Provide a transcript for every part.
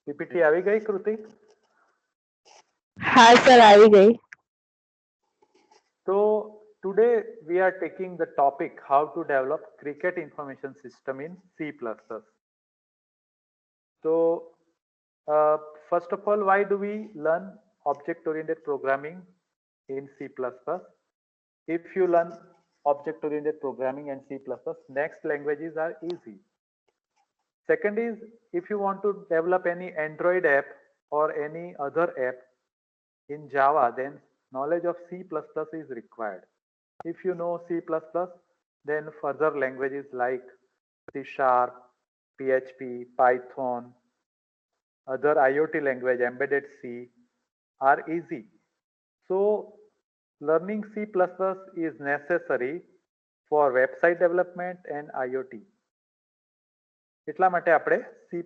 PPT આવી ગઈ કૃતિ? हाँ सर आई गई. So today we are taking the topic how to develop cricket information system in C++. So first of all, why do we learn object-oriented programming in C++? If you learn object-oriented programming and C++, next languages are easy. Second is, if you want to develop any Android app or any other app in Java, then knowledge of C++ is required. If you know C++, then further languages like C Sharp, PHP, Python, other IoT language, embedded C are easy. So learning C++ is necessary for website development and IoT. એટલા માટે આપણે C++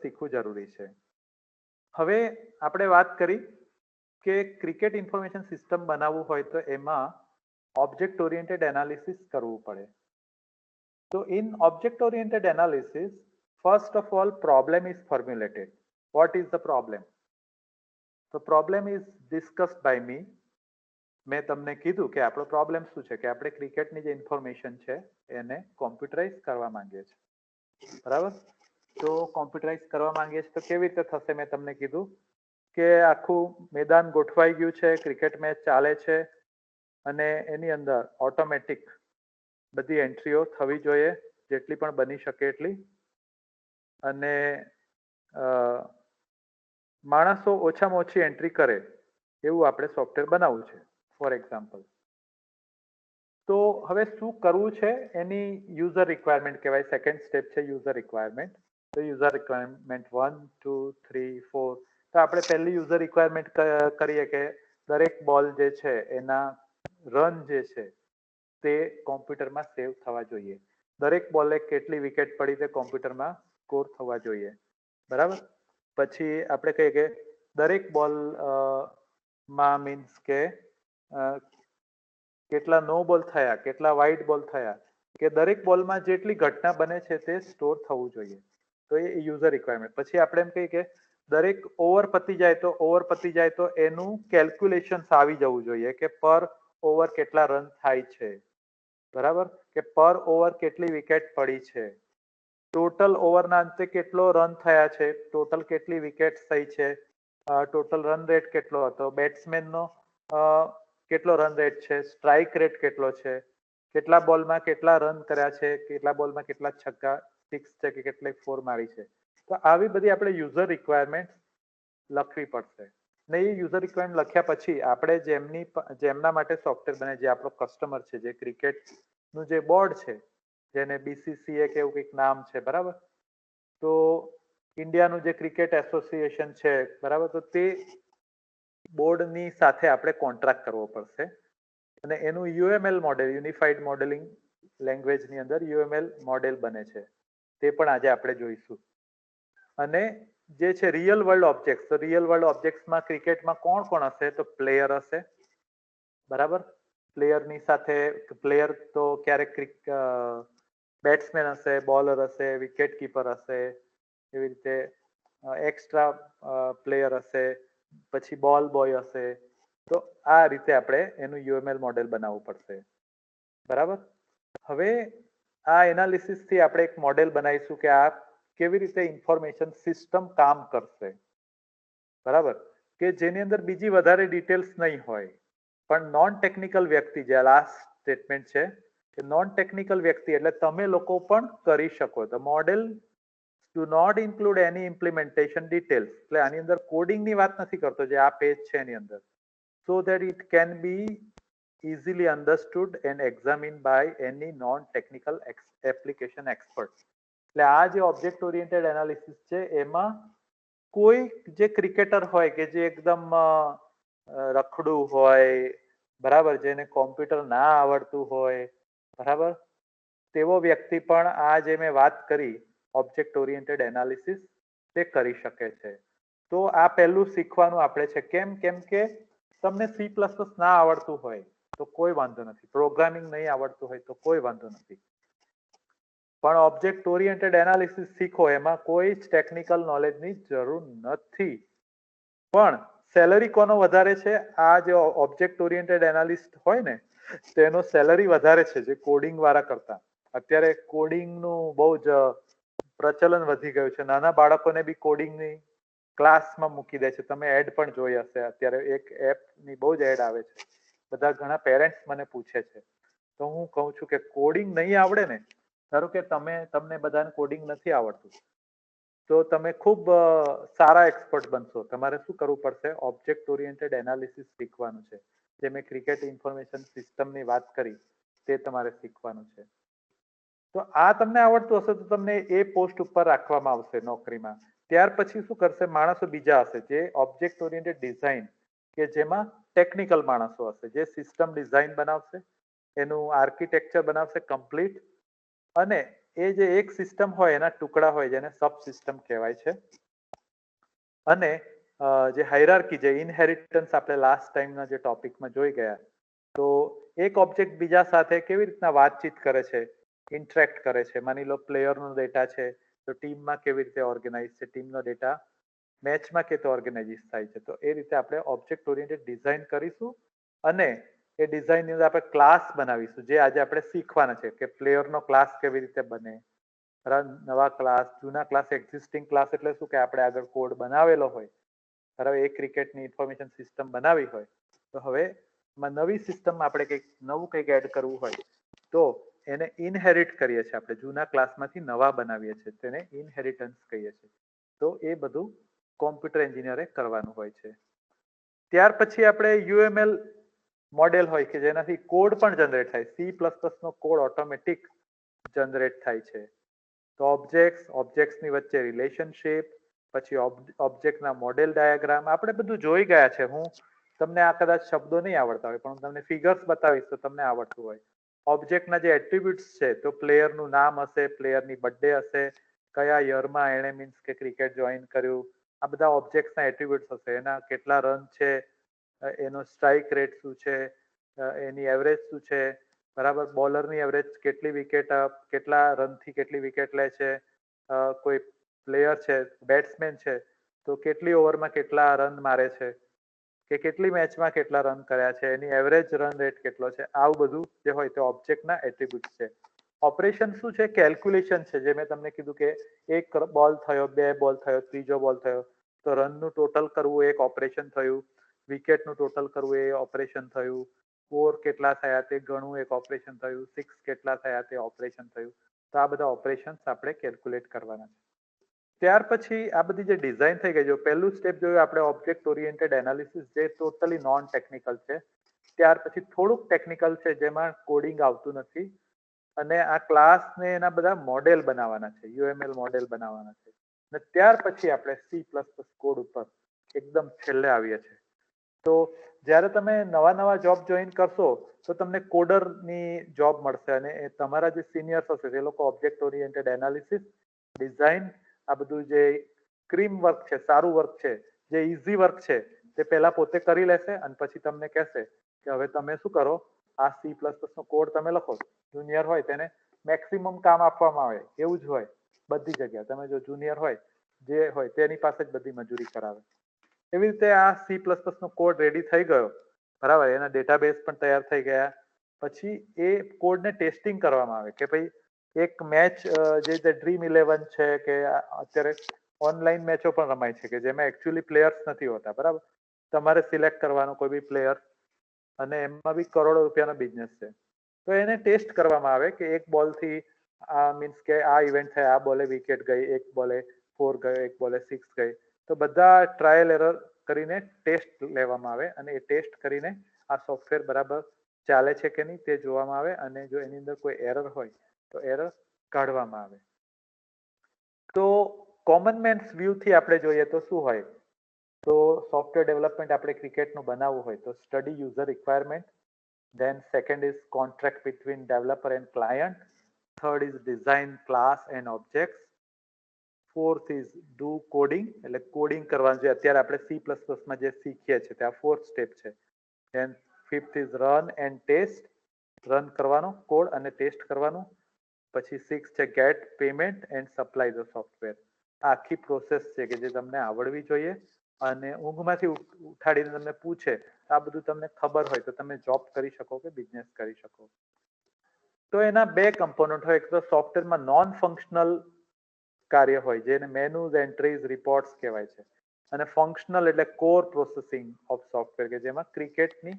શીખવું જરૂરી છે. હવે આપણે વાત કરી કે ક્રિકેટ ઇન્ફોર્મેશન સિસ્ટમ બનાવવું હોય તો એમાં ઓબ્જેક્ટ ઓરિએન્ટેડ એનાલિસિસ કરવું પડે. So in object oriented analysis, first of all, problem is formulated. What is the problem? The problem is discussed by me. મેં તમને કીધું કે આપણો પ્રોબ્લેમ શું છે કે આપણે ક્રિકેટની જે ઇન્ફોર્મેશન છે એને કોમ્પ્યુટરાઇઝ કરવા માંગીએ છીએ. બરાબર? તો કોમ્પ્યુટરાઇઝ કરવા માંગીએ છીએ તો કેવી રીતે થશે? મેં તમને કીધું કે આખું મેદાન ગોઠવાઈ ગયું છે, ક્રિકેટ મેચ ચાલે છે અને એની અંદર ઓટોમેટિક બધી એન્ટ્રીઓ થવી જોઈએ જેટલી પણ બની શકે એટલી, અને માણસો ઓછામાં ઓછી એન્ટ્રી કરે એવું આપણે સોફ્ટવેર બનાવવું છે ફોર એક્ઝામ્પલ. તો હવે શું કરવું છે એની યુઝર રિક્વાયરમેન્ટ કહેવાય. સેકન્ડ સ્ટેપ છે યુઝર રિક્વાયરમેન્ટ. તો યુઝર રિક્વાયરમેન્ટ 1, 2, 3, 4. તો આપણે પહેલી યુઝર રિક્વાયરમેન્ટ કરીએ કે દરેક બોલ જે છે એના રન જે છે તે કોમ્પ્યુટરમાં સેવ થવા જોઈએ. દરેક બોલે કેટલી વિકેટ પડી તે કોમ્પ્યુટરમાં સ્કોર થવા જોઈએ. બરાબર? પછી આપણે કહીએ કે દરેક બોલ માં મીન્સ કે કેટલા નો બોલ થયા, કેટલા વાઇડ બોલ થયા, કે દરેક બોલમાં જેટલી ઘટના બને છે તે સ્ટોર થવું જોઈએ. તો એ યુઝર રિક્વાયરમેન્ટ. પછી આપણે એમ કહીએ કે દરેક ઓવર પતી જાય તો એનું કેલ્ક્યુલેશન આવી જવું જોઈએ કે પર ઓવર કેટલા રન થાય છે. બરાબર? કે પર ઓવર કેટલી વિકેટ પડી છે, ટોટલ ઓવરના અંતે કેટલો રન થયા છે, ટોટલ કેટલી વિકેટ થઈ છે, ટોટલ રન રેટ કેટલો હતો, બેટ્સમેનનો કેટલો રન રેટ છે, સ્ટ્રાઇક રેટ કેટલો છે, કેટલા બોલમાં કેટલા રન કર્યા છે, કેટલા બોલમાં કેટલા છક્કા સિક્સ છે કે કેટલી ફોર મારી છે. તો આવી બધી આપણે યુઝર રિક્વાયરમેન્ટ લખવી પડશે. ને એ યુઝર રિક્વાયરમેન્ટ લખ્યા પછી આપણે જેમના માટે સોફ્ટવેર બને, જે આપણો કસ્ટમર છે, જે ક્રિકેટનું જે બોર્ડ છે જેને BCCA કે એવું કંઈક નામ છે, બરાબર? તો ઇન્ડિયાનું જે ક્રિકેટ એસોસિએશન છે, બરાબર, તો તે બોર્ડની સાથે આપણે કોન્ટ્રાક્ટ કરવો પડશે અને એનું UML મોડેલ, યુનિફાઈડ મોડેલિંગ લેંગ્વેજની અંદર UML મોડેલ બને છે, તે પણ આજે આપણે જોઈશું. અને જે છે રિયલ વર્લ્ડ ઓબ્જેક્ટ્સ, તો રિયલ વર્લ્ડ ઓબ્જેક્ટ્સમાં ક્રિકેટમાં કોણ કોણ હશે? તો પ્લેયર હશે. બરાબર? પ્લેયરની સાથે પ્લેયર તો ક્યારેક બેટ્સમેન હશે, બોલર હશે, વિકેટ કીપર હશે, એવી રીતે એક્સ્ટ્રા પ્લેયર હશે, પછી બોલ બોય હશે. તો આ રીતે આપણે એનું UML મોડેલ બનાવવું પડશે. બરાબર? હવે આ એનાલિસિસથી આપણે એક મોડેલ બનાવીશું કે આ કેવી રીતે ઇન્ફોર્મેશન સિસ્ટમ કામ કરશે. બરાબર? કે જેની અંદર બીજી વધારે ડિટેલ્સ નહીં હોય, પણ નોન ટેકનિકલ વ્યક્તિ, જે લાસ્ટ સ્ટેટમેન્ટ છે કે નોન ટેકનિકલ વ્યક્તિ એટલે તમે લોકો પણ કરી શકો. The model do not include any implementation details. એટલે આની અંદર કોડિંગની વાત નથી કરતો જે આ પેજ છે એની અંદર. So that it can be easily understood and examined by any non-technical application expert. એટલે આ જે ઓબ્જેક્ટ ઓરિએન્ટેડ એનાલિસિસ છે એમાં કોઈ જે ક્રિકેટર હોય કે જે એકદમ રખડું હોય, બરાબર, જેને કોમ્પ્યુટર ના આવડતું હોય, બરાબર, તેવો વ્યક્તિ પણ આ જે મેં વાત કરી ઓબ્જેક્ટ ઓરિએન્ટેડ એનાલિસિસ તે કરી શકે છે. તો આ પહેલું શીખવાનું આપણે છે. કેમ કે તમને C++ ના આવડતું હોય તો કોઈ વાંધો નથી, પ્રોગ્રામિંગ નહીં આવડતું હોય તો કોઈ વાંધો નથી. પણ ઓબ્જેક્ટ ઓરિએન્ટેડ એનાલિસિસ શીખો એમાં કોઈ જ ટેકનિકલ નોલેજની જરૂર નથી. પણ સેલરી કોનો વધારે છે? આ જે ઓબ્જેક્ટ ઓરિએન્ટેડ એનાલિસ્ટ હોય ને તેનો સેલરી વધારે છે જે કોડિંગ વાળા કરતા. અત્યારે કોડિંગનું બહુ જ પ્રચલન વધી ગયું છે. નાના બાળકોને બી કોડિંગની ક્લાસમાં મૂકી દે છે. તમે એડ પણ જોઈ હશે. અત્યારે એક એપની બહુ જ એડ આવે છે. બધા ઘણા પેરેન્ટ્સ મને પૂછે છે. તો હું કહું છું કે કોડિંગ નહીં આવડે ને, ધારો કે તમને બધાને કોડિંગ નથી આવડતું, તો તમે ખૂબ સારા એક્સપર્ટ બનશો. તમારે શું કરવું પડશે? ઓબ્જેક્ટ ઓરિએન્ટેડ એનાલિસિસ શીખવાનું છે. જે મેં ક્રિકેટ ઇન્ફોર્મેશન સિસ્ટમની વાત કરી તે તમારે શીખવાનું છે. તો આ તમને આવડતું હશે તો તમને એ પોસ્ટ ઉપર રાખવામાં આવશે નોકરીમાં. ત્યાર પછી શું કરશે? માણસો બીજા હશે જે ઓબ્જેક્ટ ઓરિએન્ટેડ ડિઝાઇન, કે જેમાં ટેકનિકલ માણસો હશે જે સિસ્ટમ ડિઝાઇન બનાવશે, એનું આર્કિટેક્ચર બનાવશે કમ્પ્લીટ, અને એ જે એક સિસ્ટમ હોય એના ટુકડા હોય જેને સબ સિસ્ટમ કહેવાય છે. અને જે હાયરાર્કી, જે ઇનહેરિટન્સ આપણે લાસ્ટ ટાઈમના જે ટોપિકમાં જોઈ ગયા, તો એક ઓબ્જેક્ટ બીજા સાથે કેવી રીતના વાતચીત કરે છે, ઇન્ટરેક્ટ કરે છે. માની લો પ્લેયરનો ડેટા છે તો ટીમમાં કેવી રીતે ઓર્ગેનાઇઝ છે, ટીમનો ડેટા મેચમાં કેતો ઓર્ગેનાઇઝ થાય છે. તો એ રીતે આપણે ઓબ્જેક્ટ ઓરિએન્ટેડ ડિઝાઇન કરીશું અને એ ડિઝાઇનની અંદર આપણે ક્લાસ બનાવીશું જે આજે આપણે શીખવાના છે કે પ્લેયરનો ક્લાસ કેવી રીતે બને, નવા ક્લાસ, જૂના ક્લાસ, એક્ઝિસ્ટિંગ ક્લાસ એટલે શું કે આપણે આગળ કોડ બનાવેલો હોય, બરાબર, એક ક્રિકેટની ઇન્ફોર્મેશન સિસ્ટમ બનાવી હોય તો હવે નવી સિસ્ટમમાં આપણે કંઈક એડ કરવું હોય તો એને ઇનહેરિટ કરીએ છીએ આપણે, જૂના ક્લાસમાંથી નવા બનાવીએ છીએ, તેને ઇનહેરિટન્સ કહીએ છીએ. તો એ બધું કોમ્પ્યુટર એન્જિનિયરે કરવાનું હોય છે. ત્યાર પછી આપણે યુએમએલ મોડેલ હોય કે જેનાથી કોડ પણ જનરેટ થાય. C++ નો કોડ ઓટોમેટિક જનરેટ થાય છે. તો ઓબ્જેક્ટ્સની વચ્ચે રિલેશનશિપ, પછી ઓબ્જેક્ટના મોડેલ ડાયાગ્રામ આપણે બધું જોઈ ગયા છે. હું તમને આ કદાચ શબ્દો નહીં આવડતા હોય પણ હું તમને ફિગર્સ બતાવીશ તો તમને આવડતું હોય. ઓબ્જેક્ટના જે એટ્રીબ્યુટ્સ છે તો પ્લેયરનું નામ હશે, પ્લેયરની બર્થડે હશે, કયા યરમાં એણે મીન્સ કે ક્રિકેટ જોઈન કર્યું, આ બધા ઓબ્જેક્ટના એટ્રીબ્યુટ્સ હશે. એના કેટલા રન છે, એનો સ્ટ્રાઇક રેટ શું છે, એની એવરેજ શું છે, બરાબર, બોલરની એવરેજ કેટલી વિકેટ, કેટલા રનથી કેટલી વિકેટ લે છે, કોઈ પ્લેયર છે, બેટ્સમેન છે તો કેટલી ઓવરમાં કેટલા રન મારે છે, કે કેટલી મેચમાં કેટલા રન કર્યા છે, એની એવરેજ રન રેટ કેટલો છે. આવું બધું જે હોય તે ઓબ્જેક્ટના એટ્રીબ્યુટ્સ છે. ઓપરેશન શું છે? કેલ્ક્યુલેશન છે. જે મેં તમને કીધું કે એક બોલ થયો, બે બોલ થયો, ત્રીજો બોલ થયો તો રનનું ટોટલ કરવું એક ઓપરેશન થયું, વિકેટનું ટોટલ કરવું એ ઓપરેશન થયું, સ્કોર કેટલા થયા તે ગણવું એક ઓપરેશન થયું, સિક્સ કેટલા થયા તે ઓપરેશન થયું. તો આ બધા ઓપરેશન્સ આપણે કેલ્ક્યુલેટ કરવાના છે. ત્યાર પછી આ બધી જે ડિઝાઇન થઈ ગઈ, જો પહેલું સ્ટેપ જોયું આપણે ઓબ્જેક્ટ ઓરિએન્ટેડ એનાલિસિસ, જે ટોટલી નોન ટેકનિકલ છે. ત્યાર પછી થોડુંક ટેકનિકલ છે જેમાં કોડિંગ આવતું નથી, અને આ ક્લાસ ને એના બધા મોડેલ બનાવવાના છે, યુએમએલ મોડેલ બનાવવાના છે. અને ત્યાર પછી આપણે C++ કોડ ઉપર એકદમ છેલ્લે આવીએ છીએ. તો જ્યારે તમે નવા જોબ જોઈન કરશો તો તમને કોડરની જોબ મળશે, અને એ તમારા જે સિનિયર્સ હશે તે લોકો ઓબ્જેક્ટ ઓરિએન્ટેડ એનાલિસિસ, ડિઝાઇન, આ બધું જે ક્રીમ વર્ક છે, સારું વર્ક છે, જે ઇઝી વર્ક છે તે પહેલા પોતે કરી લેશે અને પછી તમને કહેશે કે હવે તમે શું કરો, આ C++ નો કોડ તમે લખો. જુનિયર હોય તેને મેક્સિમમ કામ આપવામાં આવે, એવું જ હોય બધી જગ્યા. તમે જો જુનિયર હોય જે હોય તેની પાસે જ બધી મજૂરી કરાવે. એવી રીતે આ C++ નો કોડ રેડી થઈ ગયો, બરાબર, એના ડેટાબેઝ પણ તૈયાર થઈ ગયા. પછી એ કોડને ટેસ્ટિંગ કરવામાં આવે કે ભાઈ એક મેચ, જે રીતે Dream11 છે કે અત્યારે ઓનલાઈન મેચો પણ રમાય છે કે જેમાં એકચ્યુઅલી પ્લેયર્સ નથી હોતા, બરાબર, તમારે સિલેક્ટ કરવાનો કોઈ બી પ્લેયર, અને એમાં બી કરોડો રૂપિયાનો બિઝનેસ છે. તો એને ટેસ્ટ કરવામાં આવે કે એક બોલથી મીન્સ કે આ ઇવેન્ટ થાય, આ બોલે વિકેટ ગઈ, એક બોલે 4 ગયો, એક બોલે 6 ગઈ. તો બધા ટ્રાયલ એરર કરીને ટેસ્ટ લેવામાં આવે, અને એ ટેસ્ટ કરીને આ સોફ્ટવેર બરાબર ચાલે છે કે નહીં તે જોવામાં આવે, અને જો એની અંદર કોઈ એરર હોય તો એરર કાઢવામાં આવે. તો કોમન મેન્સ વ્યૂથી આપણે જોઈએ તો શું હોય? તો સોફ્ટવેર ડેવલપમેન્ટ આપણે ક્રિકેટનું બનાવવું હોય તો study user requirement, then second is contract between developer and client, third is design class and objects, fourth is do coding, એટલે કોડિંગ કરવાનું છે. અત્યારે આપણે C++માં જે શીખીએ છીએ ત્યાં ફોર્થ સ્ટેપ છે. then fifth is run and test, run કરવાનો કોડ અને ટેસ્ટ કરવાનું. પછી 6 છે get payment and supply the software. આ આખી પ્રોસેસ છે કે જે તમને આવડવી જોઈએ, અને ઊંઘમાંથી ઉઠાડીને તમને પૂછે આ બધું તમને ખબર હોય તો તમે જોબ કરી શકો કે બિઝનેસ કરી શકો. તો એના બે કમ્પોનન્ટ હોય. એક તો સોફ્ટવેરમાં નોન ફંક્શનલ કાર્ય હોય જેને મેનુઝ, એન્ટ્રીઝ, રિપોર્ટ્સ કહેવાય છે, અને ફંક્શનલ એટલે કોર પ્રોસેસિંગ ઓફ સોફ્ટવેર કે જેમાં ક્રિકેટની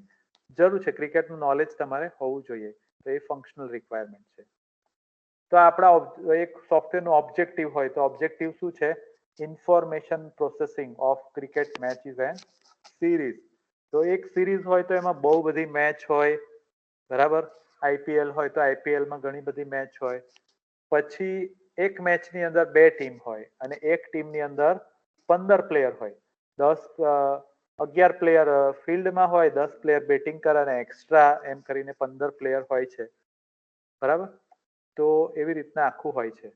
જરૂર છે, ક્રિકેટનું નોલેજ તમારે હોવું જોઈએ, તો એ ફંક્શનલ રિક્વાયરમેન્ટ છે. તો આપણા એક સોફ્ટવેરનું ઓબ્જેક્ટિવ હોય તો ઓબ્જેક્ટિવ શું છે? Information processing of cricket matches and series. તો એક સિરીઝ હોય તો એમાં બહુ બધી મેચ હોય, બરાબર. આઈપીએલ હોય તો આઈપીએલમાં ઘણી બધી મેચ હોય. પછી એક મેચની અંદર 2 ટીમ હોય અને એક ટીમની અંદર 15 પ્લેયર હોય. 11 પ્લેયર ફિલ્ડમાં હોય, 10 પ્લેયર બેટિંગ કરે અને એક્સ્ટ્રા એમ કરીને 15 પ્લેયર હોય છે, બરાબર. તો એવી રીતના આખું હોય છે.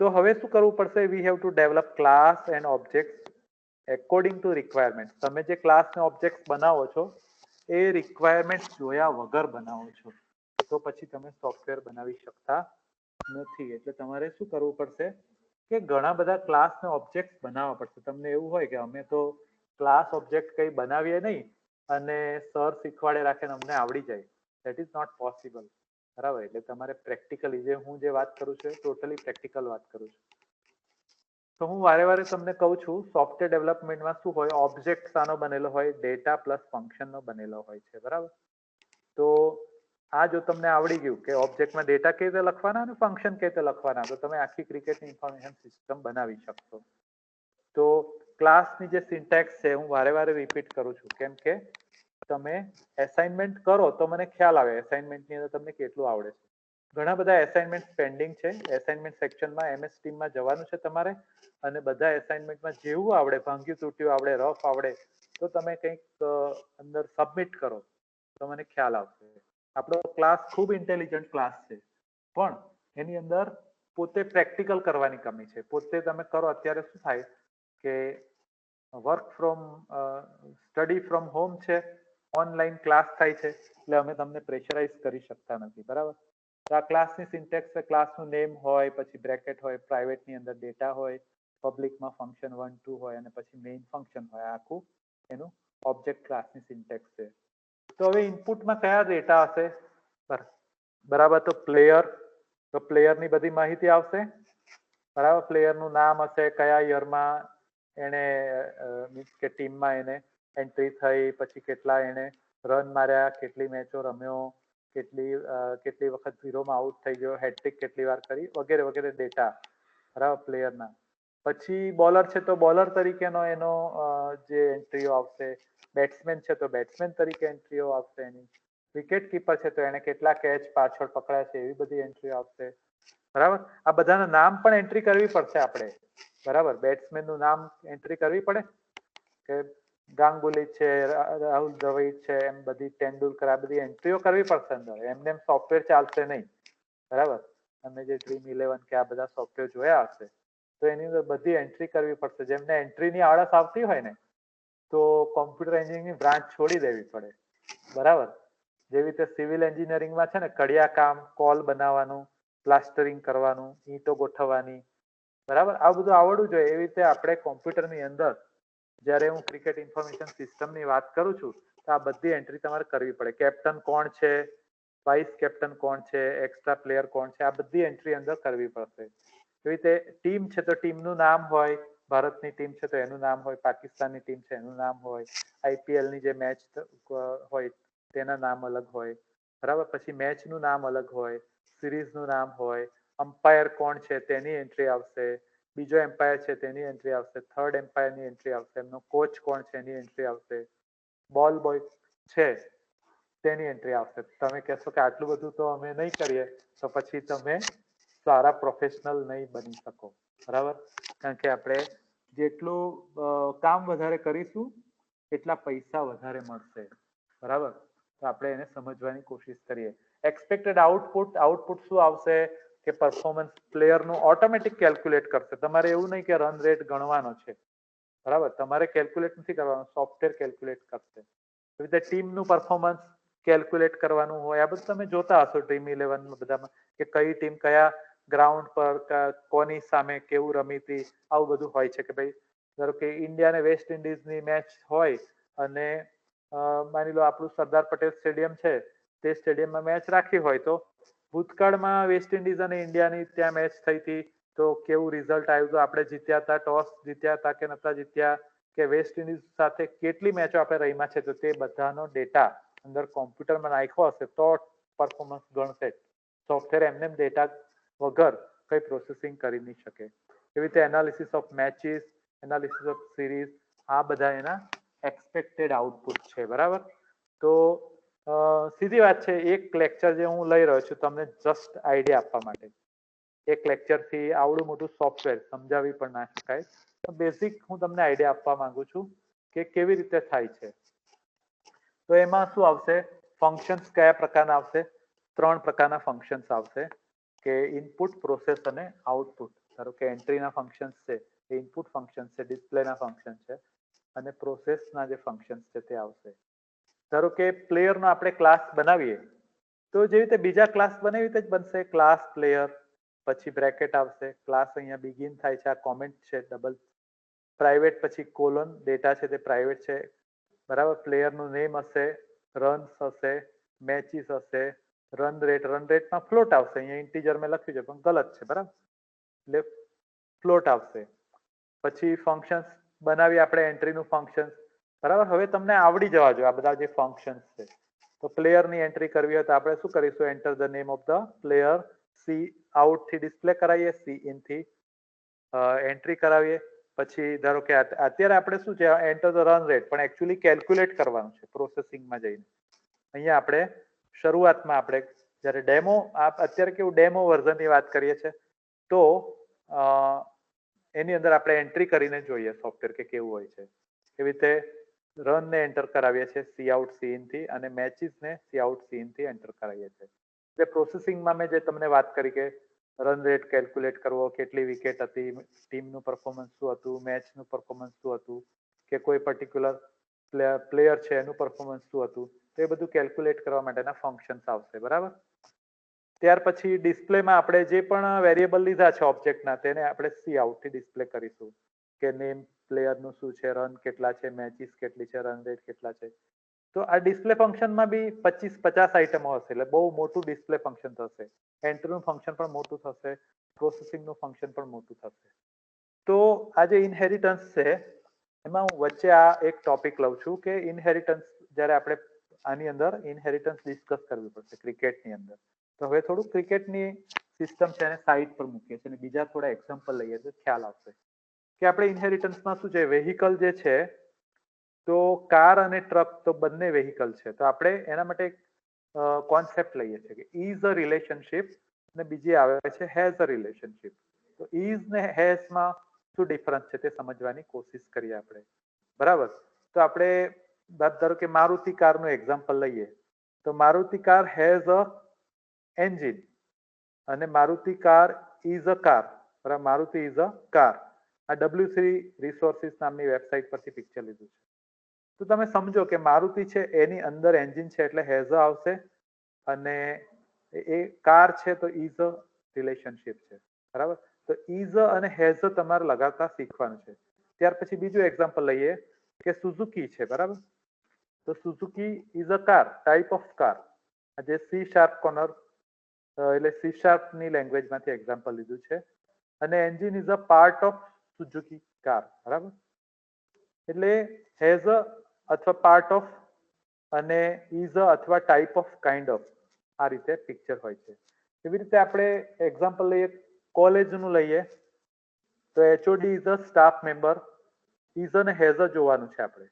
તો હવે શું કરવું પડશે? We have to develop class and object according to requirement. તમે જે ક્લાસ ને ઓબ્જેક્ટ બનાવો છો એ રિક્વાયરમેન્ટ જોયા વગર બનાવો છો, તો પછી તમે સોફ્ટવેર બનાવી શકતા નથી. એટલે તમારે શું કરવું પડશે કે ઘણા બધા ક્લાસ ને ઓબ્જેક્ટ બનાવવા પડશે. તમને એવું હોય કે અમે તો ક્લાસ ઓબ્જેક્ટ કઈ બનાવીએ નહીં અને સર શીખવાડે રાખે ને અમને આવડી જાય, ધેટ ઇઝ નોટ પોસિબલ, બરાબર. એટલે તમારે પ્રેક્ટિકલી હું જે વાત કરું છું એ ટોટલી પ્રેક્ટિકલ વાત કરું છું. તો હું વારે વારે તમને કહું છું, સોફ્ટવેર ડેવલપમેન્ટમાં શું હોય? ઓબ્જેક્ટ શાનો બનેલો હોય? ડેટા પ્લસ ફંક્શનનો બનેલો હોય છે, બરાબર. તો આ જો તમને આવડી ગયું કે ઓબ્જેક્ટમાં ડેટા કેવી રીતે લખવાના અને ફંક્શન કેવી રીતે લખવાના, તો તમે આખી ક્રિકેટની ઇન્ફોર્મેશન સિસ્ટમ બનાવી શકશો. તો ક્લાસની જે સિન્ટેક્સ છે હું વારે વારે રિપીટ કરું છું, કેમ કે તમે એસાઇનમેન્ટ કરો તો મને ખ્યાલ આવે એસાઇનમેન્ટની અંદર તમને કેટલું આવડે છે. ઘણા બધા એસાઇનમેન્ટ પેન્ડિંગ છે. એસાઇનમેન્ટ સેક્શનમાં MS ટીમમાં જવાનું છે તમારે, અને બધા એસાઇનમેન્ટમાં જેવું આવડે, ભાંગ્યું તૂટ્યું આવડે, રફ આવડે, તો તમે કંઈક અંદર સબમિટ કરો તો મને ખ્યાલ આવશે. આપણો ક્લાસ ખૂબ ઇન્ટેલિજન્ટ ક્લાસ છે, પણ એની અંદર પોતે પ્રેક્ટિકલ કરવાની કમી છે. પોતે તમે કરો. અત્યારે શું થાય કે સ્ટડી ફ્રોમ હોમ છે, ઓનલાઈન ક્લાસ થાય છે, એટલે અમે તમને પ્રેશરાઇઝ કરી શકતા નથી, બરાબર. તો આ ક્લાસની સિન્ટેક્સ છે, ક્લાસનું નેમ હોય, પછી બ્રેકેટ હોય, પ્રાઇવેટની અંદર ડેટા હોય, પબ્લિકમાં ફંક્શન 1 2 હોય, અને પછી મેઇન ફંક્શન હોય. આખું એનું ઓબ્જેક્ટ ક્લાસની સિન્ટેક્સ છે. તો હવે ઇનપુટમાં કયા ડેટા હશે? બરાબર. તો પ્લેયરની બધી માહિતી આવશે, બરાબર. પ્લેયરનું નામ હશે, કયા યરમાં એને મીન્સ કે ટીમમાં એને એન્ટ્રી થઈ, પછી કેટલા એને રન માર્યા, કેટલી મેચો રમ્યો, કેટલી વખત ઝીરોમાં આઉટ થઈ ગયો, હેટ્રિક કેટલી વાર કરી, વગેરે વગેરે ડેટા, બરાબર, પ્લેયરના. પછી બોલર છે તો બોલર તરીકેનો એનો જે એન્ટ્રીઓ આવશે. બેટ્સમેન છે તો બેટ્સમેન તરીકે એન્ટ્રીઓ આવશે એની. વિકેટ કીપર છે તો એને કેટલા કેચ પાછળ પકડ્યા છે એવી બધી એન્ટ્રીઓ આવશે, બરાબર. આ બધાના નામ પણ એન્ટ્રી કરવી પડશે આપણે, બરાબર. બેટ્સમેનનું નામ એન્ટ્રી કરવી પડે કે ગાંગુલી છે, રાહુલ દ્રવિડ છે, એમ બધી તેંડુલકર, આ બધી એન્ટ્રીઓ કરવી પડશે અંદર. એમને સોફ્ટવેર ચાલશે નહીં, બરાબર. તમે જે Dream11 કે આ બધા સોફ્ટવેર જોયા હશે તો એની અંદર બધી એન્ટ્રી કરવી પડશે. જેમને એન્ટ્રીની આળસ આવતી હોય ને તો કોમ્પ્યુટર એન્જિનિયરિંગની બ્રાન્ચ છોડી દેવી પડે, બરાબર. જેવી રીતે સિવિલ એન્જિનિયરિંગમાં છે ને કડિયા કામ, કોલ બનાવવાનું, પ્લાસ્ટરિંગ કરવાનું, ઈંટો ગોઠવવાની, બરાબર, આ બધું આવડવું જોઈએ. એવી રીતે આપણે કોમ્પ્યુટરની અંદર જ્યારે હું ક્રિકેટ ઇન્ફોર્મેશન સિસ્ટમની વાત કરું છું તો આ બધી એન્ટ્રી તમારે કરવી પડે. કેપ્ટન કોણ છે, વાઇસ કેપ્ટન કોણ છે, એક્સ્ટ્રા પ્લેયર કોણ છે, આ બધી એન્ટ્રી અંદર કરવી પડશે. એવી રીતે ટીમ છે તો ટીમનું નામ હોય, ભારતની ટીમ છે તો એનું નામ હોય, પાકિસ્તાનની ટીમ છે એનું નામ હોય, આઈપીએલની જે મેચ હોય તેના નામ અલગ હોય, બરાબર. પછી મેચનું નામ અલગ હોય, સિરીઝનું નામ હોય, અમ્પાયર કોણ છે તેની એન્ટ્રી આવશે, બીજો એમ્પાયર છે તેની એન્ટ્રી આવશે, થર્ડ એમ્પાયરની એન્ટ્રી આવશે, એમનો કોચ કોણ છે એની એન્ટ્રી આવશે, બોલ બોય છે તેની એન્ટ્રી આવશે. તમે કહેશો કે આટલું બધું તો અમે નહીં કરીએ, તો પછી તમે સારા પ્રોફેશનલ નહીં બની શકો, બરાબર. કારણ કે આપણે જેટલું કામ વધારે કરીશું એટલા પૈસા વધારે મળશે, બરાબર. તો આપણે એને સમજવાની કોશિશ કરીએ. એક્સપેક્ટેડ આઉટપુટ શું આવશે કે પરફોર્મન્સ પ્લેયરનું ઓટોમેટિક કેલ્ક્યુલેટ કરશે. તમારે એવું નહીં કે રન રેટ ગણવાનો છે, બરાબર. તમારે કેલ્ક્યુલેટ નથી કરવાનું, સોફ્ટવેર કેલ્ક્યુલેટ કરશે. એવી રીતે ટીમનું પરફોર્મન્સ કેલ્ક્યુલેટ કરવાનું હોય, આ બધું તમે જોતા હશો Dream11 બધામાં કે કઈ ટીમ કયા ગ્રાઉન્ડ પર કોની સામે કેવું રમી હતી, આવું બધું હોય છે કે ભાઈ ધારો કે ઇન્ડિયા અને વેસ્ટ ઇન્ડિઝની મેચ હોય અને માની લો આપણું સરદાર પટેલ સ્ટેડિયમ છે તે સ્ટેડિયમમાં મેચ રાખી હોય તો ભૂતકાળમાં વેસ્ટ ઇન્ડિઝ અને ઇન્ડિયાની ત્યાં મેચ થઈ હતી તો કેવું રિઝલ્ટ આવ્યું હતું, આપણે જીત્યા હતા, ટોસ જીત્યા હતા કે નતા જીત્યા, કે વેસ્ટ ઇન્ડિઝ સાથે કેટલી મેચો આપણે રમ્યા છે, તો તે બધાનો ડેટા અંદર કોમ્પ્યુટરમાં નાખ્યો હશે તો પરફોર્મન્સ ગણશે. સોફ્ટવેર એમને ડેટા વગર કઈ પ્રોસેસિંગ કરી નહીં શકે. એવી રીતે analysis of matches, analysis of series, આ બધા એના એક્સપેક્ટેડ આઉટપુટ છે. બરાબર, તો સીધી વાત છે, એક લેક્ચર જે હું લઈ રહ્યો છું તમને જસ્ટ આઈડિયા આપવા માટે, એક લેક્ચરથી આવડું મોટું સોફ્ટવેર સમજાવી પણ ના શકાય, તો બેઝિક હું તમને આઈડિયા આપવા માંગુ છું કે કેવી રીતે થાય છે. તો એમાં શું આવશે, ફંક્શન્સ કયા પ્રકારના આવશે, 3 પ્રકારના ફંક્શન્સ આવશે કે ઇનપુટ, પ્રોસેસ અને આઉટપુટ. ધારો કે એન્ટ્રીના ફંક્શન્સ છે એ ઇનપુટ ફંક્શન છે, ડિસ્પ્લેના ફંક્શન છે અને પ્રોસેસના જે ફંક્શન્સ છે તે આવશે. ધારો કે પ્લેયરનો આપણે ક્લાસ બનાવીએ તો જેવી રીતે બીજા ક્લાસ બનાવી રીતે જ બનશે, ક્લાસ પ્લેયર, પછી બ્રેકેટ આવશે, ક્લાસ અહીંયા બિગિન થાય છે, આ કોમેન્ટ છે, ડબલ પ્રાઇવેટ, પછી કોલન, ડેટા છે તે પ્રાઇવેટ છે. બરાબર, પ્લેયરનું નેમ હશે, રન્સ હશે, મેચિસ હશે, રન રેટમાં ફ્લોટ આવશે, અહીંયા ઇન્ટીજર મેં લખ્યું છે પણ ગલત છે. બરાબર, એટલે ફ્લોટ આવશે. પછી ફંક્શન્સ બનાવી આપણે એન્ટ્રીનું ફંક્શન. બરાબર, હવે તમને આવડી જવા જોઈએ આ બધા જે ફંક્શન્સ છે. તો પ્લેયરની એન્ટ્રી કરવી હોય તો આપણે શું કરીશું, enter the name of the player, C out થી ડિસ્પ્લે કરાવીએ, સી ઇન થી એન્ટ્રી કરાવીએ. પછી ધારો કે અત્યારે આપણે શું છે, એન્ટર ધ રન રેટ, પણ એકચ્યુઅલી કેલ્ક્યુલેટ કરવાનું છે પ્રોસેસિંગમાં જઈને. અહીંયા આપણે શરૂઆતમાં આપણે જ્યારે ડેમો, અત્યારે કેવું ડેમો વર્ઝનની વાત કરીએ છીએ તો એની અંદર આપણે એન્ટ્રી કરીને જોઈએ સોફ્ટવેર કે કેવું હોય છે. એવી રીતે રન ને એન્ટર કરાવીએ છીએ સી આઉટ સી ઇન થી, અને મેચિસ ને સી આઉટ સી ઇન થી એન્ટર કરાવીએ છીએ. એટલે પ્રોસેસિંગમાં મેં જે તમને વાત કરી કે રન રેટ કેલ્ક્યુલેટ કરવો, કેટલી વિકેટ હતી, ટીમનું પરફોર્મન્સ શું હતું, મેચનું પરફોર્મન્સ શું હતું, કે કોઈ પર્ટિક્યુલર પ્લેયર છે એનું પરફોર્મન્સ શું હતું, તો એ બધું કેલ્ક્યુલેટ કરવા માટેના ફંક્શન્સ આવશે. બરાબર, ત્યાર પછી ડિસ્પ્લેમાં આપણે જે પણ વેરિયેબલ લીધા છે ઓબ્જેક્ટના તેને આપણે સી આઉટ થી ડિસ્પ્લે કરીશું કે નેમ પ્લેયરનું શું છે, રન કેટલા છે, મેચિસ કેટલી છે, રન રેટ કેટલા છે. તો આ ડિસ્પ્લે ફંક્શનમાં બી 25-50 આઈટમો હશે, એટલે બહુ મોટું ડિસ્પ્લે ફંક્શન થશે. એન્ટ્રીનું ફંક્શન પણ મોટું થશે, પ્રોસેસિંગનું ફંક્શન પણ મોટું થશે. તો આ જે ઇનહેરિટન્સ છે એમાં હું વચ્ચે આ એક ટોપિક લઉં છું કે ઇનહેરિટન્સ, જ્યારે આપણે આની અંદર ઇનહેરિટન્સ ડિસ્કસ કરવી પડશે ક્રિકેટની અંદર. તો હવે થોડું ક્રિકેટની સિસ્ટમ છે એને સાઈડ પર મૂકીએ છીએ અને બીજા થોડા એક્ઝામ્પલ લઈએ તો ખ્યાલ આવશે કે આપણે ઇનહેરિટન્સમાં શું છે, વેહિકલ જે છે તો કાર અને ટ્રક તો બંને વેહિકલ છે, તો આપણે એના માટે કોન્સેપ્ટ લઈએ છીએ કે ઇઝ અ રિલેશનશિપ અને બીજી આવે છે હેઝ અ રિલેશનશિપ. તો ઇઝ ને હેઝ માં શું ડિફરન્સ છે તે સમજવાની કોશિશ કરીએ આપણે. બરાબર, તો આપણે ધારો કે મારુતિ કારનું એક્ઝામ્પલ લઈએ તો Maruti car has a engine અને Maruti car is a car. બરાબર, મારુતિ ઇઝ અ કાર. આ W3 રિસોર્સિસ નામની વેબસાઇટ પરથી પિક્ચર લીધું છે. તો તમે સમજો કે મારુતિ છે એની અંદર એન્જિન છે એટલે હેઝ આવશે, અને એ કાર છે તો ઇઝ અ રિલેશનશિપ છે. બરાબર, તો ઇઝ અને હેઝ તમારે લગાવતા શીખવાનું છે. ત્યાર પછી બીજું એક્ઝામ્પલ લઈએ કે સુઝુકી છે. બરાબર, તો Suzuki is a car, type of car. જે સી શાર્પ કોર્નર એટલે સી શાર્પ ની લેંગ્વેજ માંથી એક્ઝામ્પલ લીધું છે, અને engine is a part of Suzuki car. બરાબર, એટલે હેઝ અથવા પાર્ટ ઓફ અને ઇઝ અથવા ટાઈપ ઓફ કાઇન્ડ ઓફ, આ રીતે પિક્ચર હોય છે. એવી રીતે આપણે એક્ઝામ્પલ લઈએ કોલેજનું લઈએ તો HOD is a staff member. Is અને હેઝ જોવાનું છે આપણે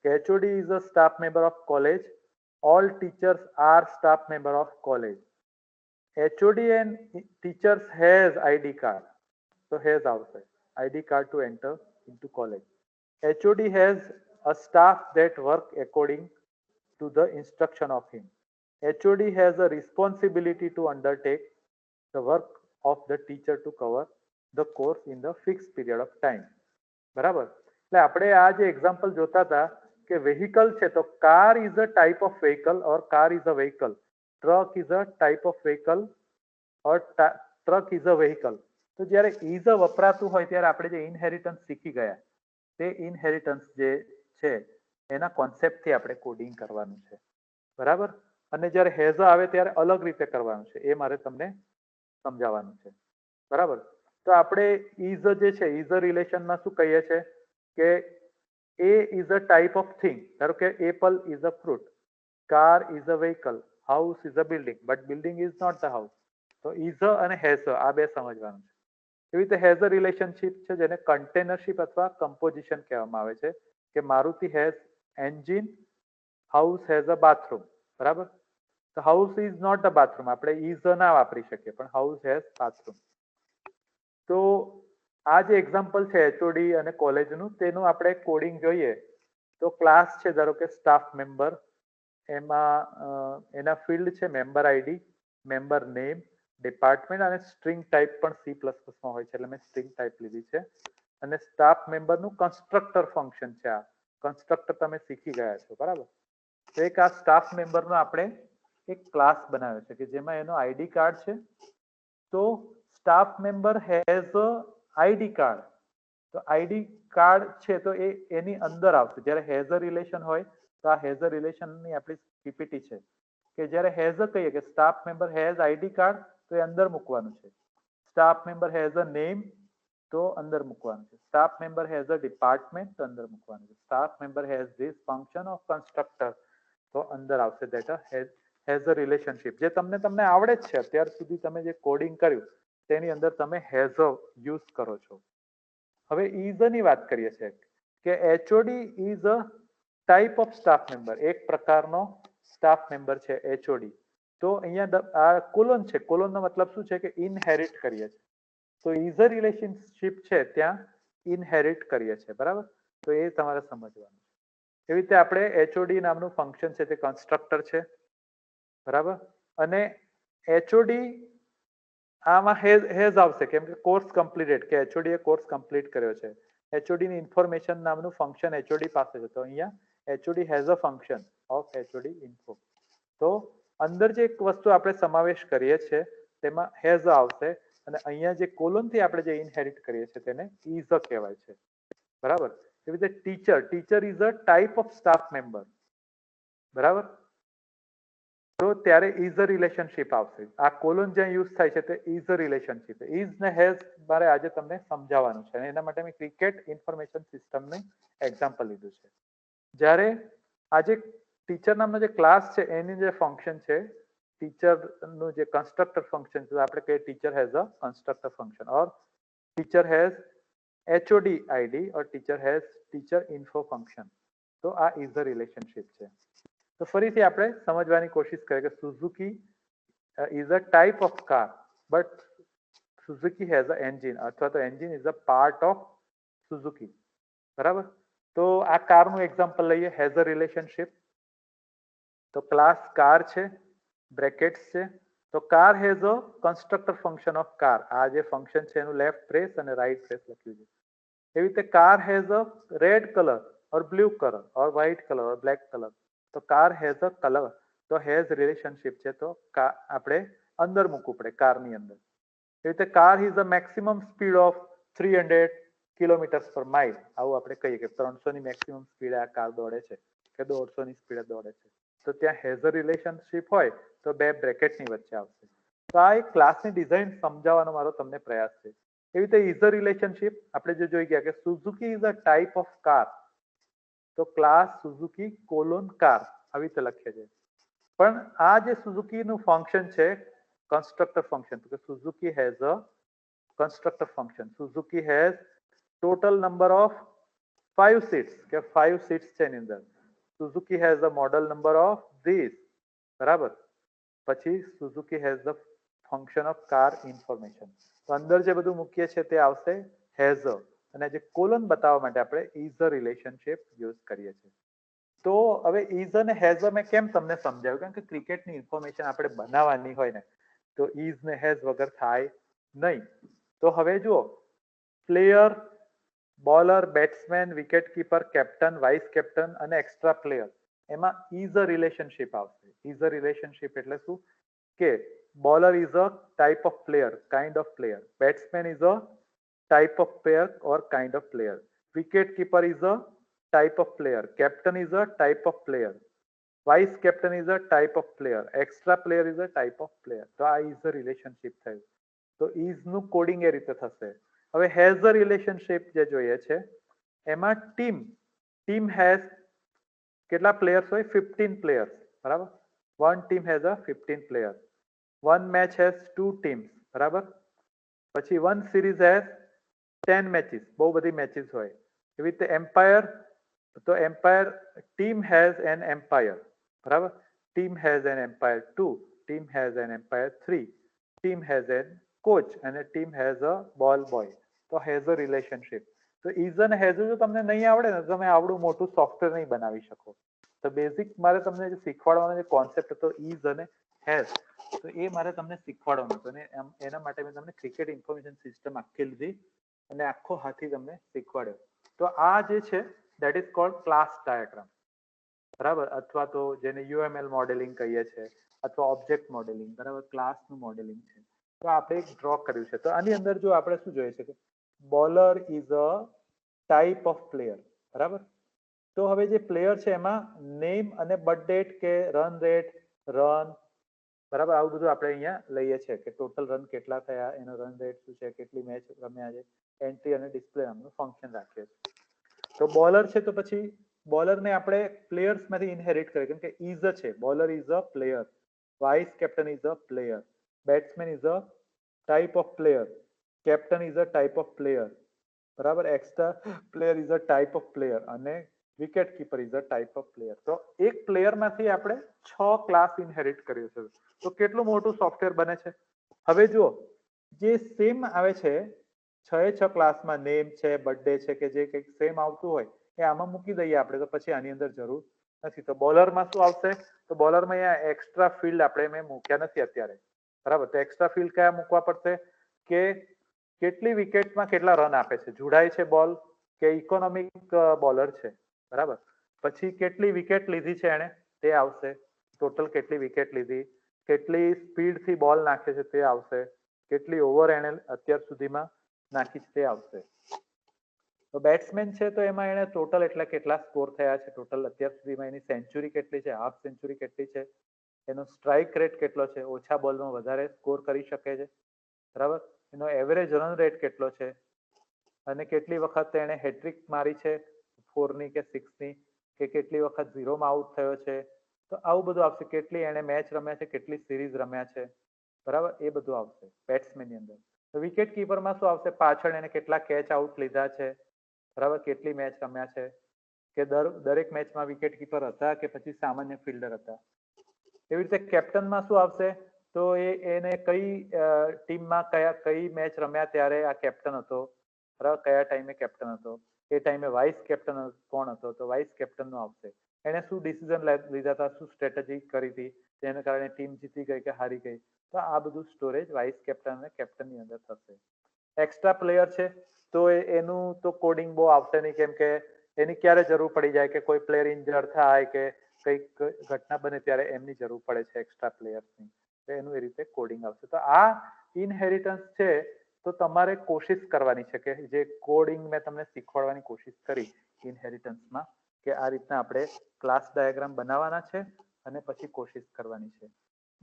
કે HOD is a staff member of college. All teachers R staff member of college. HOD and teachers has ID card. So has આવશે ID card to enter into college. HOD has a staff that work according to the instruction of him. HOD has a responsibility to undertake the work of the teacher to cover the course in the fixed period of time. બરાબર, એટલે આપણે આ જે example જોતા હતા કે vehicle છે તો car is a type of vehicle or car is a vehicle, truck is a type of vehicle or truck is a vehicle. તો જ્યારે ઇઝ અ વપરાતું હોય ત્યારે આપણે જે ઇનહેરિટન્સ શીખી ગયા તે ઇનહેરિટન્સ જે છે એના કોન્સેપ્ટથી આપણે કોડિંગ કરવાનું છે, બરાબર. અને જ્યારે હેઝ આવે ત્યારે અલગ રીતે કરવાનું છે, એ મારે તમને સમજાવવાનું છે, બરાબર. તો આપણે ઇઝ જે છે ઇઝ અ રિલેશનમાં શું કહીએ છીએ કે એ is a type of thing. ધારો કે apple is a fruit, car is a vehicle, house is a building, but building is not the house. તો ઇઝ અને હેઝ આ બે સમજવાનું છે. એવી રીતે હેઝ અ રિલેશનશિપ છે જેને કન્ટેનરશિપ અથવા કમ્પોઝિશન કહેવામાં આવે છે, કે Maruti has engine, house has a bathroom, બરાબર. તો house is not a bathroom, આપણે ઇઝ ના વાપરી શકીએ, પણ હાઉસ હેઝ બાથરૂમ. તો આ જે એક્ઝામ્પલ છે એચઓડી અને કોલેજનું, તેનું આપણે કોડિંગ જોઈએ તો ક્લાસ છે ધારો કે સ્ટાફ મેમ્બર, એમાં એના ફિલ્ડ છે member ID, member name, department અને સ્ટ્રિંગ ટાઈપ પણ સી પ્લસ પ્લસમાં હોય છે એટલે મેં સ્ટ્રિંગ ટાઈપ લીધી છે. અને સ્ટાફ મેમ્બરનું કન્સ્ટ્રક્ટર ફંક્શન છે. આ કન્સ્ટ્રક્ટર તમે શીખી ગયા છો, બરાબર. તો એક આ સ્ટાફ મેમ્બરનો આપણે એક ક્લાસ બનાવ્યો છે કે જેમાં એનો આઈડી કાર્ડ છે. તો staff member has a ID card, તો આઈડી કાર્ડ છે તો એ એની અંદર આવશે. જ્યારે હેઝ અ રિલેશન હોય તો આ હેઝ અ રિલેશનની આપણી પીપીટી છે કે જ્યારે હેઝ અ કહીએ કે staff member has ID card તો એ અંદર મૂકવાનું છે. Staff member has a name તો અંદર મૂકવાનું છે. Staff member has a department તો અંદર મૂકવાનું છે. Staff member has this function of constructor તો અંદર આવશે દેટ હેઝ અ રિલેશનશિપ. જે તમને આવડે જ છે અત્યાર સુધી, તમે જે કોડિંગ કર્યું તેની અંદર તમે હેઝ અ યુઝ કરો છો. હવે ઇઝ ની વાત કરીએ છીએ કે HOD is a type of staff member, એક પ્રકારનો સ્ટાફ મેમ્બર છે એચઓડી. તો અહીંયા આ કોલોન છે, કોલોનનો મતલબ શું છે કે ઇનહેરિટ કરીએ છીએ. તો ઇઝ અ રિલેશનશિપ છે ત્યાં ઇનહેરિટ કરીએ છીએ, બરાબર. તો એ તમારે સમજવાનું છે. એવી રીતે આપણે એચઓડી નામનું ફંક્શન છે તે કન્સ્ટ્રક્ટર છે, બરાબર. અને એચઓડી આમાં હેઝ આવશે કેમ કે કોર્સ કમ્પ્લીટેડ, કે એચઓડી એ કોર્સ કમ્પ્લીટ કર્યો છે. એચઓડી ની ઇન્ફોર્મેશન નામનું ફંક્શન એચઓડી પાસે છે, તો અહીંયા HOD has a function of HOD info. તો અંદર જે એક વસ્તુ આપણે સમાવેશ કરીએ છીએ તેમાં હેઝ આવશે, અને અહીંયા જે કોલોનથી આપણે જે ઇનહેરિટ કરીએ છીએ તેને ઇઝ કહેવાય છે, બરાબર. એવી રીતે teacher, teacher is a type of staff member, બરાબર. તો ત્યારે ઇઝ અ રિલેશનશિપ આવશે. આ કોલોન જ્યાં યુઝ થાય છે તે ઇઝ અ રિલેશનશિપ. ઇઝ ને હેઝ મારે આજે તમને સમજાવવાનું છે, અને એના માટે મેં ક્રિકેટ ઇન્ફોર્મેશન સિસ્ટમનું એક્ઝામ્પલ લીધું છે. જ્યારે આજે ટીચર નામનો જે ક્લાસ છે એની જે ફંક્શન છે, ટીચરનું જે કન્સ્ટ્રક્ટર ફંક્શન છે, આપણે કહીએ teacher has a constructor function or teacher has HOD ID or teacher has teacher info function. તો આ ઇઝ અ રિલેશનશિપ છે. તો ફરીથી આપણે સમજવાની કોશિશ કરીએ કે Suzuki is a type of car, but Suzuki has a engine, અથવા તો engine is a part of Suzuki, બરાબર. તો આ કારનું એક્ઝામ્પલ લઈએ, હેઝ અ રિલેશનશિપ. તો ક્લાસ કાર છે, બ્રેકેટ્સ છે. તો car has a constructor function of car. આ જે ફંક્શન છે એનું લેફ્ટ પ્રેસ અને રાઈટ પ્રેસ લખ્યું છે. એવી રીતે car has a red colour or blue colour or white colour or black colour. તો કાર હેઝ અ કલર, તો હેઝ રિલેશનશિપ છે તો આપણે અંદર મૂકવું પડે કારની અંદર. એવી રીતે car is a maximum speed of 300 kilometre પર માઇલ. આવું આપણે કહીએ કે 300 ની મેક્સિમમ સ્પીડ આ કાર દોડે છે કે 150 ની સ્પીડે દોડે છે. તો ત્યાં હેઝ અ રિલેશનશિપ હોય તો બે બ્રેકેટની વચ્ચે આવશે. તો આ એક ક્લાસની ડિઝાઇન સમજાવવાનો મારો તમને પ્રયાસ છે. એવી રીતે ઇઝ અ રિલેશનશિપ આપણે જે જોઈ ગયા કે Suzuki is a type of car, તો ક્લાસ સુઝુકી કોલોન કાર આવી રીતે લખીએ છીએ. પણ આ જે સુઝુકીનું ફંક્શન છે કન્સ્ટ્રક્ટર ફંક્શન, તો Suzuki has a constructor function. Suzuki has total number of 5 seats, કે 5 સીટ્સ છે એની અંદર. Suzuki has a model number of this, બરાબર. પછી Suzuki has the function of car information. તો અંદર જે બધું મૂકીએ છીએ તે આવશે હેઝ અ, અને જે કોલન બતાવવા માટે આપણે ઇઝ અ રિલેશનશિપ યુઝ કરીએ છીએ. તો હવે ઇઝ અને હેઝ મેં કેમ તમને સમજાવ્યું, કારણ કે ક્રિકેટની ઇન્ફોર્મેશન આપણે બનાવવાની હોય ને તો ઇઝ ને હેઝ વગર થાય નહીં. તો હવે જુઓ, player bowler, batsman, wicket keeper, captain, vice captain અને એક્સ્ટ્રા પ્લેયર, એમાં ઇઝ અ રિલેશનશિપ આવશે. ઇઝ અ રિલેશનશિપ એટલે શું કે bowler is a type of player, kind of player. Batsman is a type of player or kind of player. Wicket keeper is a type of player. Captain is a type of player. Vice captain is a type of player. Extra player is a type of player. તો આ is a relationship થયું. તો is નું coding એ રીતે થશે. હવે has a relationship જે જોઈએ છે એમાં ટીમ has કેટલા પ્લેયર્સ હોય? 15 પ્લેયર્સ, બરાબર. One team has a 15 players. One match has two teams, બરાબર. પછી one series has 10 મેચીસ, બહુ બધી મેચીસ હોય. એવી રીતે એમ્પાયર, તો umpire team has an umpire, બરાબર. Team has an umpire 2, team has an umpire 3, team has an coach અને team has a ball boy. તો હેઝ અ રિલેશનશિપ. તો ઇઝ અને હેઝ જો તમને નહીં આવડે ને, તમે આવડું મોટું સોફ્ટવેર નહીં બનાવી શકો. તો બેઝિક મારે તમને જે શીખવાડવાનો જે કોન્સેપ્ટ હતો ઇઝ અને હેઝ, તો એ મારે તમને શીખવાડવાનું હતું. અને એના માટે મેં તમને ક્રિકેટ ઇન્ફોર્મેશન સિસ્ટમ આખી લીધી અને આખો હાથી તમને શીખવાડ્યો. તો આ જે છે that is called class diagram, બરાબર. અથવા તો જેને યુએમએલ મોડેલિંગ કહીએ છીએ, અથવા ઓબ્જેક્ટ મોડેલિંગ, બરાબર. ક્લાસનું મોડેલિંગ છે. તો આપણે એક ડ્રો કર્યું છે. તો આની અંદર જો આપણે શું જોઈએ છે કે bowler is a type of player, બરાબર. તો હવે જે પ્લેયર છે એમાં નેમ અને બર્થ ડેટ કે રન રેટ, રન, બરાબર, આવું બધું આપણે અહીંયા લઈએ છીએ કે ટોટલ રન કેટલા થયા, એનો રન રેટ શું છે, કેટલી મેચ રમ્યા છે, એન્ટ્રી અને ડિસ્પ્લે નામનું ફંક્શન રાખીએ છીએ. તો બોલર છે તો પછી બોલરને આપણે પ્લેયર્સ માંથી ઇનહેરિટ કરીએ, કેમ કે ઇઝ છે, bowler is a player, vice captain is a player, batsman is a type of player, captain is a type of player, બરાબર. Extra player is a type of player અને wicket keeper is a type of player. તો એક player માંથી આપણે 6 class inherit કર્યું છે. તો કેટલું મોટું સોફ્ટવેર બને છે. હવે જુઓ, જે સેમ આવે છે 6 ક્લાસમાં, નેમ છે, બર્થડે છે, કે જે કંઈક સેમ આવતું હોય એ આમાં મૂકી દઈએ આપણે, તો પછી આની અંદર જરૂર નથી. તો બોલરમાં શું આવશે? તો બોલરમાં અહીંયા એક્સ્ટ્રા ફિલ્ડ આપણે મેં મૂક્યા નથી અત્યારે, બરાબર. તો એક્સ્ટ્રા ફિલ્ડ કયા મૂકવા પડશે કે કેટલી વિકેટમાં કેટલા રન આપે છે, જોડાય છે બોલ કે ઇકોનોમિક બોલર છે, બરાબર. પછી કેટલી વિકેટ લીધી છે એને, તે આવશે. ટોટલ કેટલી વિકેટ લીધી, કેટલી સ્પીડથી બોલ નાખે છે તે આવશે, કેટલી ઓવર એને અત્યાર સુધીમાં નાખી છે તે આવશે. તો બેટ્સમેન છે તો એમાં એને ટોટલ એટલે કેટલા સ્કોર થયા છે, ટોટલ અત્યાર સુધીમાં એની સેન્ચુરી કેટલી છે, હાફ સેન્ચુરી કેટલી છે, એનો સ્ટ્રાઇક રેટ કેટલો છે, ઓછા બોલમાં વધારે સ્કોર કરી શકે છે, બરાબર. એનો એવરેજ રન રેટ કેટલો છે અને કેટલી વખત એને હેટ્રિક મારી છે, 4ની કે 6ની, કે કેટલી વખત 0માં આઉટ થયો છે. તો આવું બધું આવશે. કેટલી એને મેચ રમ્યા છે, કેટલી સિરીઝ રમ્યા છે, બરાબર. એ બધું આવશે બેટ્સમેનની અંદર. તો વિકેટ કીપરમાં શું આવશે? પાછળ એને કેટલા કેચ આઉટ લીધા છે, બરાબર, કેટલી મેચ રમ્યા છે, કે દરેક મેચમાં વિકેટ કીપર હતા કે પછી સામાન્ય ફિલ્ડર હતા. એવી રીતે કેપ્ટનમાં શું આવશે? તો એને કઈ ટીમમાં કઈ મેચ રમ્યા ત્યારે આ કેપ્ટન હતો, બરાબર, કયા ટાઈમે કેપ્ટન હતો, એ ટાઈમે વાઇસ કેપ્ટન કોણ હતો, તો વાઇસ કેપ્ટનનું આવશે. એને શું ડિસિઝન લીધા હતા, શું સ્ટ્રેટેજી કરી હતી, જેને કારણે ટીમ જીતી ગઈ કે હારી ગઈ. તો આ બધું સ્ટોરેજ વાઇસ કેપ્ટન અને કેપ્ટનની અંદર થશે. એક્સ્ટ્રા પ્લેયર છે તો એનું તો કોડિંગ બહુ આવશે નહીં, કેમ કે એની ક્યારે જરૂર પડી જાય કે કોઈ પ્લેયર ઇન્જર થાય કે કંઈક ઘટના બને ત્યારે એમની જરૂર પડે છે એક્સ્ટ્રા પ્લેયર્સની. તો એનું એ રીતે કોડિંગ આવશે. તો આ ઇનહેરિટન્સ છે. તો તમારે કોશિશ કરવાની છે કે જે કોડિંગ મેં તમને શીખવાડવાની કોશિશ કરી ઇનહેરિટન્સમાં, કે આ રીતના આપણે ક્લાસ ડાયાગ્રામ બનાવવાના છે અને પછી કોશિશ કરવાની છે.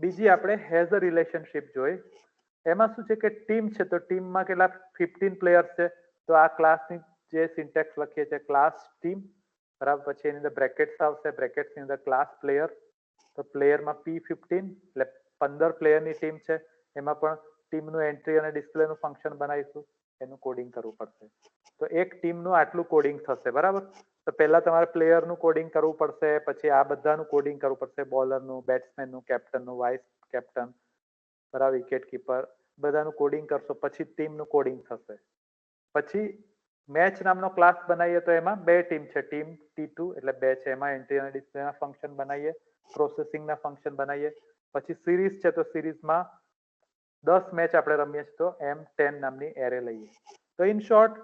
બીજી આપણે હેઝ અ રિલેશનશિપ જોઈ. એમાં શું છે કે ટીમ છે, તો ટીમમાં કેટલા 15 પ્લેયર્સ છે. તો આ ક્લાસની જે સિન્ટેક્સ લખીએ છીએ, ક્લાસ ટીમ, બરાબર. પછી એની અંદર બ્રેકેટ્સ આવશે, બ્રેકેટ્સની અંદર ક્લાસ પ્લેયર. તો પ્લેયરમાં P15 એટલે 15 પ્લેયરની ટીમ છે. એમાં પણ ટીમનું એન્ટ્રી અને ડિસ્પ્લેનું ફંક્શન બનાવીશું, એનું કોડિંગ કરવું પડશે. તો એક ટીમનું આટલું કોડિંગ થશે, બરાબર. તો પહેલા તમારે પ્લેયરનું કોડિંગ કરવું પડશે, પછી આ બધાનું કોડિંગ કરવું પડશે, બોલરનું, બેટ્સમેનનું, કેપ્ટનનું, વાઇસ કેપ્ટન, બરાબર, વિકેટ કીપર, બધાનું કોડિંગ કરશો, પછી ટીમનું કોડિંગ થશે. પછી મેચ નામનો ક્લાસ બનાવીએ તો એમાં બે ટીમ છે, ટીમ T2 એટલે બે છે, એમાં એન્ટ્રી અને ડિસ્પ્લેના ફંક્શન બનાવીએ, પ્રોસેસિંગના ફંક્શન બનાવીએ. પછી સિરીઝ છે તો સિરીઝમાં 10 મેચ આપણે રમીએ છીએ તો M10 નામની એરે લઈએ. તો ઇન શોર્ટ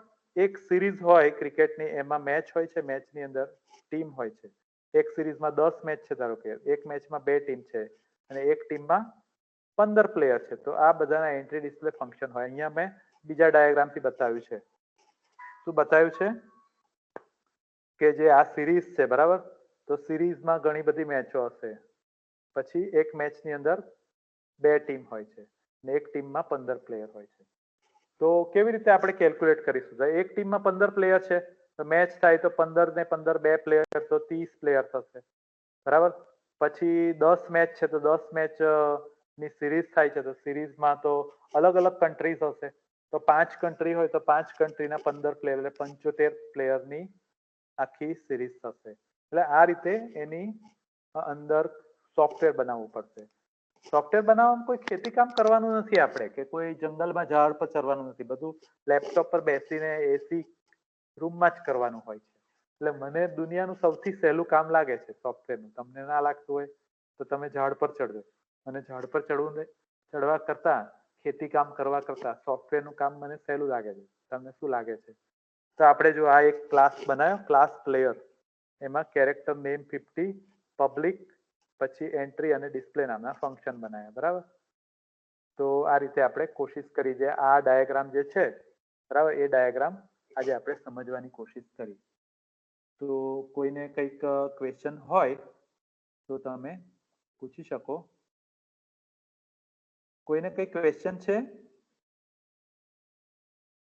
એક સિરીઝ હોય ક્રિકેટની, એમાં મેચ હોય છે, મેચની અંદર ટીમ હોય છે. એક સિરીઝમાં 10 મેચ છે, ધારો કે એક મેચમાં 2 ટીમ છે અને એક ટીમમાં 15 પ્લેયર છે. તો આ બધાના એન્ટ્રી ડિસ્પ્લે ફંક્શન હોય. અહીંયા મેં બીજા ડાયાગ્રામથી બતાવ્યું છે. શું બતાવ્યું છે કે જે આ સિરીઝ છે, બરાબર, તો સિરીઝમાં ઘણી બધી મેચો હશે. પછી એક મેચની અંદર 2 ટીમ હોય છે અને એક ટીમમાં 15 પ્લેયર હોય છે. તો કેવી રીતે આપણે કેલ્ક્યુલેટ કરીશું? એક ટીમમાં 15 પ્લેયર છે તો મેચ થાય તો 15 ને 15 2 પ્લેયર તો 30 પ્લેયર થશે, બરાબર. પછી 10 મેચ છે તો 10 મેચ ની સિરીઝ થાય છે, તો સિરીઝમાં તો અલગ અલગ કન્ટ્રીઝ હશે. તો 5 કન્ટ્રી હોય તો 5 કન્ટ્રીના 15 પ્લેયર એટલે 75 પ્લેયરની આખી સિરીઝ થશે. એટલે આ રીતે એની અંદર સોફ્ટવેર બનાવવું પડશે. સોફ્ટવેર બનાવવામાં કોઈ ખેતી કામ કરવાનું નથી આપણે, કે કોઈ જંગલમાં ઝાડ પર ચડવાનું નથી. બધું લેપટોપ પર બેસીને એસી રૂમમાં જ કરવાનું હોય છે. એટલે મને દુનિયાનું સૌથી સહેલું કામ લાગે છે સોફ્ટવેરનું. તમને ના લાગતું હોય તો તમે ઝાડ પર ચડજો. અને ઝાડ પર ચડવા કરતા, ખેતી કામ કરવા કરતા સોફ્ટવેરનું કામ મને સહેલું લાગે છે. તમને શું લાગે છે? તો આપણે જો આ એક ક્લાસ બનાવ્યો, ક્લાસ પ્લેયર, એમાં કેરેક્ટર નેમ 50, પબ્લિક, પછી એન્ટ્રી અને ડિસ્પ્લે નામના ફંક્શન બનાવ્યા, બરાબર. તો આ રીતે આપણે કોશિશ કરી છે. આ ડાયાગ્રામ જે છે, બરાબર, એ ડાયાગ્રામ આજે આપણે સમજવાની કોશિશ કરી. તો કોઈને કંઈક ક્વેશ્ચન હોય તો તમે પૂછી શકો. કોઈને કંઈક ક્વેશ્ચન છે?